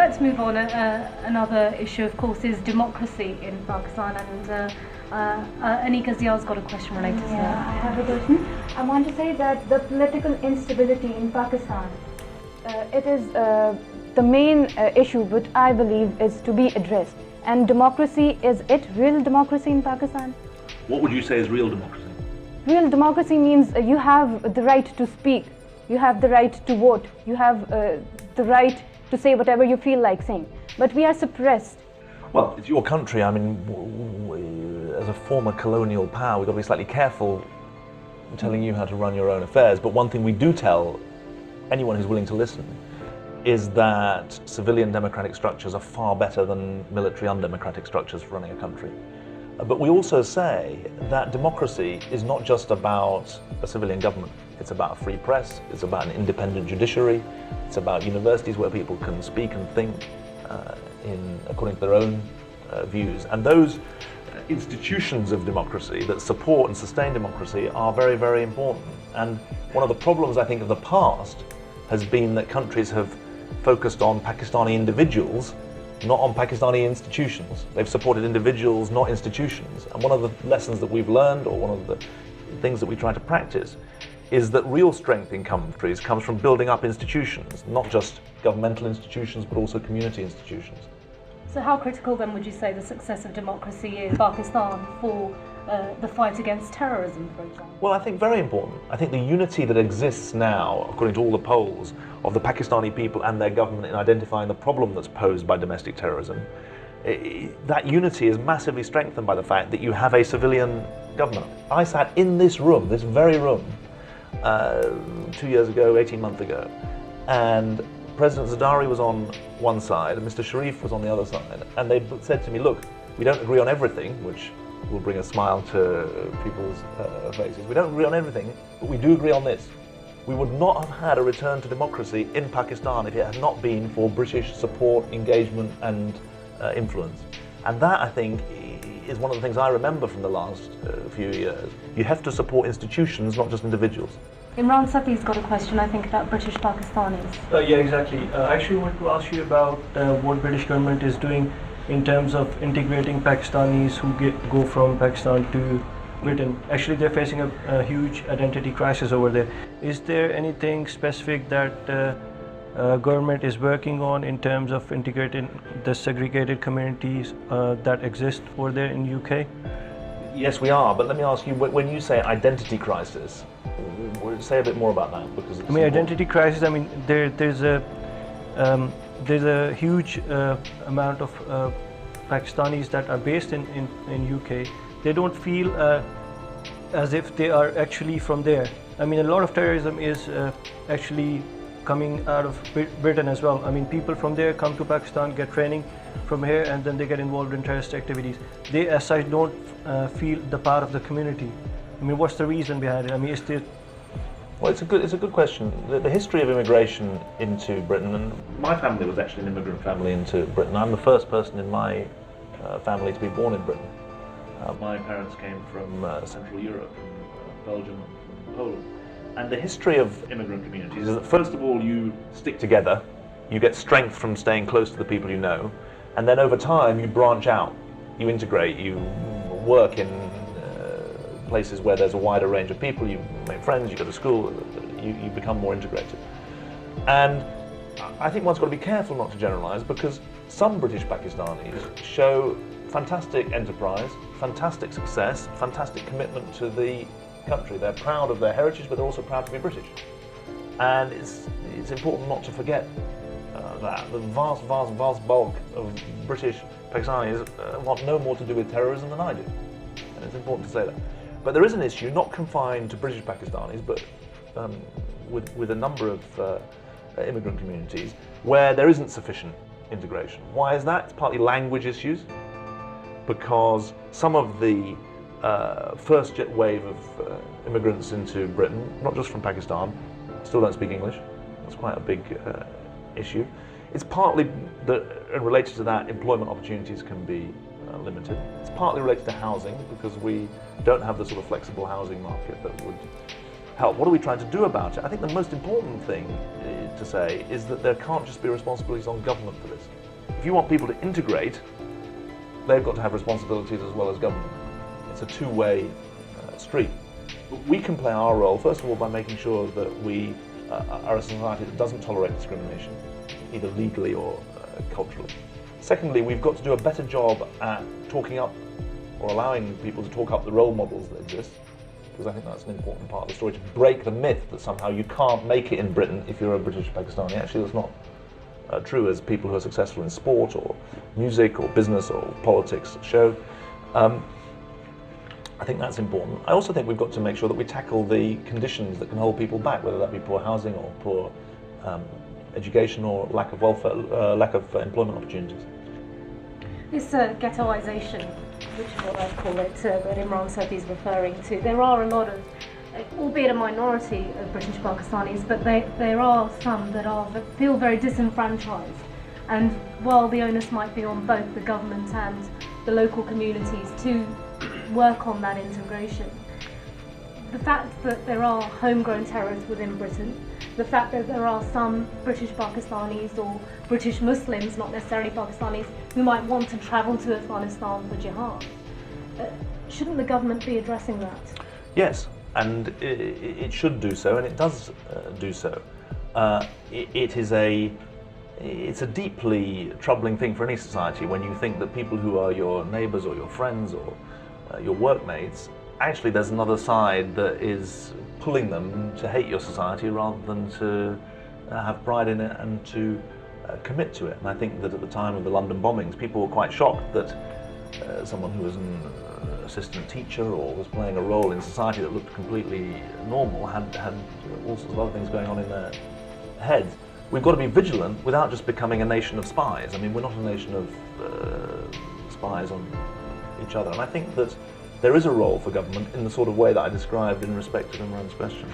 let's move on. Another issue, of course, is democracy in Pakistan, and Anika Zia's got a question related to that. I have a question. I want to say that the political instability in Pakistan, it is the main issue which I believe is to be addressed. And democracy, is it real democracy in Pakistan? What would you say is real democracy? Real democracy means you have the right to speak, you have the right to vote, you have the right to say whatever you feel like saying. But we are suppressed. Well, it's your country. I mean, as a former colonial power, we've got to be slightly careful telling you how to run your own affairs. But one thing we do tell anyone who's willing to listen is that civilian democratic structures are far better than military undemocratic structures for running a country. But we also say that democracy is not just about a civilian government. It's about a free press, it's about an independent judiciary, it's about universities where people can speak and think according to their own views. And those institutions of democracy that support and sustain democracy are very, very important. And one of the problems, I think, of the past has been that countries have focused on Pakistani individuals, not on Pakistani institutions. They've supported individuals, not institutions. And one of the lessons that we've learned, or one of the things that we try to practice, is that real strength in countries comes from building up institutions, not just governmental institutions, but also community institutions. So how critical then would you say the success of democracy in Pakistan for the fight against terrorism, for example? Well, I think very important. I think the unity that exists now, according to all the polls, of the Pakistani people and their government in identifying the problem that's posed by domestic terrorism, that unity is massively strengthened by the fact that you have a civilian government. I sat in this room, this very room, 2 years ago, 18 months ago, and President Zardari was on one side and Mr. Sharif was on the other side, and they said to me, look, we don't agree on everything, which will bring a smile to people's faces. We don't agree on everything, but we do agree on this. We would not have had a return to democracy in Pakistan if it had not been for British support, engagement and influence. And that, I think, is one of the things I remember from the last few years. You have to support institutions, not just individuals. Imran Sati's got a question, I think, about British Pakistanis. Yeah, exactly. I actually want to ask you about what British government is doing in terms of integrating Pakistanis who go from Pakistan to Britain. Actually, they're facing a huge identity crisis over there. Is there anything specific that government is working on in terms of integrating the segregated communities that exist over there in UK? Yes, we are, but let me ask you, when you say identity crisis, say a bit more about that, because it's identity crisis, I mean, there's a huge amount of Pakistanis that are based in UK. They don't feel as if they are actually from there. I mean, a lot of terrorism is actually coming out of Britain as well. I mean, people from there come to Pakistan, get training from here, and then they get involved in terrorist activities. They, as such, don't feel the part of the community. I mean, what's the reason behind it? I mean, is there... Well, it's a good question. The history of immigration into Britain, and my family was actually an immigrant family into Britain. I'm the first person in my family to be born in Britain. My parents came from Central Europe, from Belgium, and from Poland. And the history of immigrant communities is that, first of all, you stick together, you get strength from staying close to the people you know, and then over time you branch out, you integrate, you work in places where there's a wider range of people, you make friends, you go to school, you become more integrated. And I think one's got to be careful not to generalise, because some British Pakistanis show fantastic enterprise, fantastic success, fantastic commitment to the country. They're proud of their heritage, but they're also proud to be British. And it's important not to forget that the vast bulk of British Pakistanis want no more to do with terrorism than I do. And it's important to say that. But there is an issue, not confined to British Pakistanis, but with a number of immigrant communities, where there isn't sufficient integration. Why is that? It's partly language issues, because some of the first wave of immigrants into Britain, not just from Pakistan, still don't speak English. That's quite a big issue. It's partly related to that, employment opportunities can be limited. It's partly related to housing, because we don't have the sort of flexible housing market that would help. What are we trying to do about it? I think the most important thing to say is that there can't just be responsibilities on government for this. If you want people to integrate, they've got to have responsibilities as well as government. It's a two-way street. But we can play our role, first of all, by making sure that we are a society that doesn't tolerate discrimination, either legally or culturally. Secondly, we've got to do a better job at talking up or allowing people to talk up the role models that exist, because I think that's an important part of the story, to break the myth that somehow you can't make it in Britain if you're a British Pakistani. Actually, that's not true, as people who are successful in sport or music or business or politics show. I think that's important. I also think we've got to make sure that we tackle the conditions that can hold people back, whether that be poor housing or poor education or lack of welfare, lack of employment opportunities. This ghettoisation, which is what I call it, that Imran Sobhi is referring to, there are a lot of, albeit a minority of British Pakistanis, but there are some that feel very disenfranchised. And while the onus might be on both the government and the local communities to work on that integration, the fact that there are homegrown terrorists within Britain, the fact that there are some British Pakistanis or British Muslims, not necessarily Pakistanis, who might want to travel to Afghanistan for jihad, shouldn't the government be addressing that? Yes, and it should do so, and it does do so. It's a deeply troubling thing for any society when you think that people who are your neighbours or your friends or your workmates, actually there's another side that is pulling them to hate your society rather than to have pride in it and to commit to it. And I think that at the time of the London bombings, people were quite shocked that someone who was an assistant teacher or was playing a role in society that looked completely normal had all sorts of other things going on in their heads. We've got to be vigilant without just becoming a nation of spies. I mean, we're not a nation of spies on each other. And I think that there is a role for government in the sort of way that I described in respect to Imran's question.